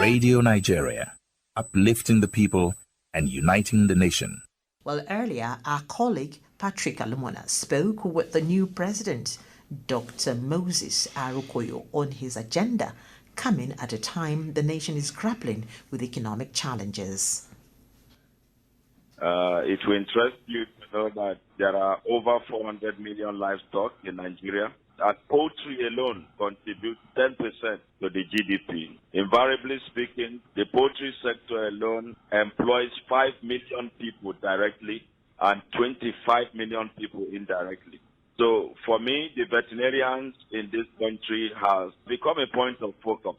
Radio Nigeria, uplifting the people and uniting the nation. Well, earlier, our colleague Patrick Alumona spoke with the new president, Dr. Moses Arokoyo, on his agenda, coming at a time the nation is grappling with economic challenges. It will interest you to know that there are over 400 million livestock in Nigeria. That poultry alone contributes 10% to the GDP. Invariably speaking, the poultry sector alone employs 5 million people directly and 25 million people indirectly. So for me, the veterinarians in this country has become a point of focus.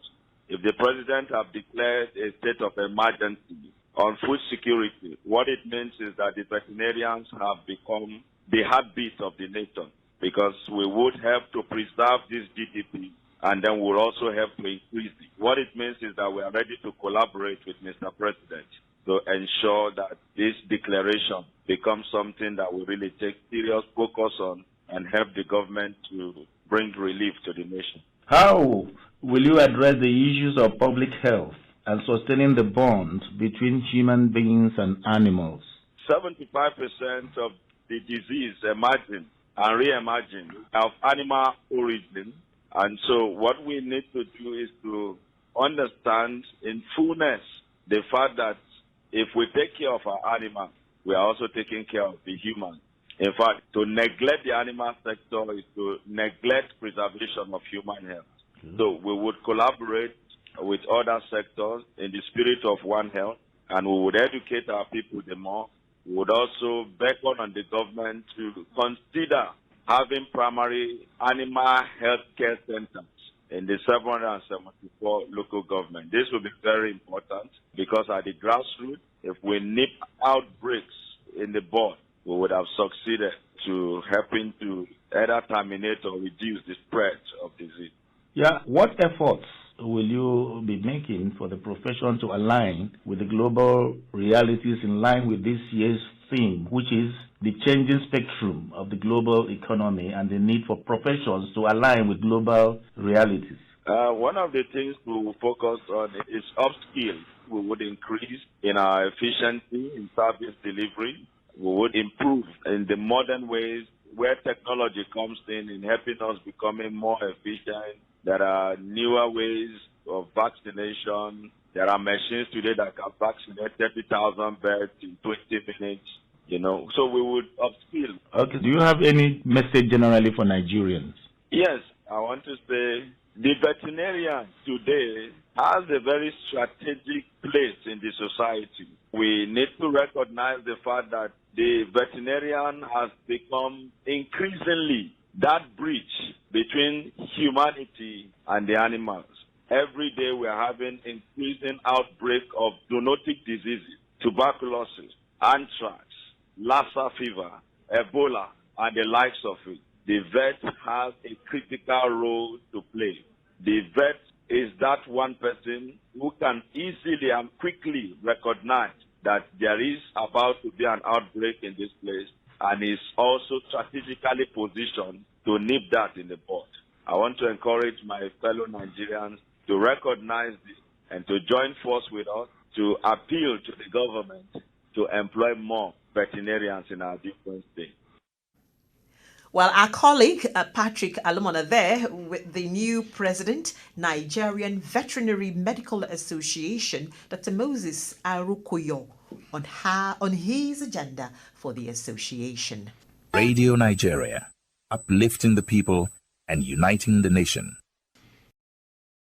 If the president have declared a state of emergency on food security, what it means is that the veterinarians have become the heartbeat of the nation, because we would have to preserve this GDP and then we'll also have to increase it. What it means is that we are ready to collaborate with Mr. President to ensure that this declaration becomes something that we really take serious focus on and help the government to bring relief to the nation. How will you address the issues of public health and sustaining the bond between human beings and animals? 75% of the disease emerging and re-emerging of animal origin. And so what we need to do is to understand in fullness the fact that if we take care of our animals, we are also taking care of the humans. In fact, to neglect the animal sector is to neglect preservation of human health. So we would collaborate with other sectors in the spirit of One Health, and we would educate our people the more. We would also beckon on the government to consider having primary animal health care centers in the 774 local government. This will be very important because at the grassroots, if we nip outbreaks in the bud, we would have succeeded to helping to either terminate or reduce the spread of disease. Yeah, what efforts will you be making for the profession to align with the global realities in line with this year's theme, which is the changing spectrum of the global economy and the need for professions to align with global realities? One of the things we will focus on is upskill. We would increase in our efficiency in service delivery. We would improve in the modern ways where technology comes in helping us becoming more efficient. There are newer ways of vaccination. There are machines today that can vaccinate 30,000 birds in 20 minutes. So we would upskill. Okay. Do you have any message generally for Nigerians? Yes, I want to say the veterinarian today has a very strategic place in the society. We need to recognize the fact that the veterinarian has become increasingly that bridge between humanity and the animals. Every day we are having increasing outbreak of zoonotic diseases, tuberculosis, anthrax, Lassa fever, Ebola, and the likes of it. The vet has a critical role to play. The vet is that one person who can easily and quickly recognize that there is about to be an outbreak in this place and is also strategically positioned to nip that in the bud. I want to encourage my fellow Nigerians to recognize this and to join force with us to appeal to the government to employ more veterinarians in our different states. Well, our colleague Patrick Alumona there with the new president, Nigerian Veterinary Medical Association, Dr. Moses Arokoyo, on his agenda for the association. Radio Nigeria, uplifting the people and uniting the nation.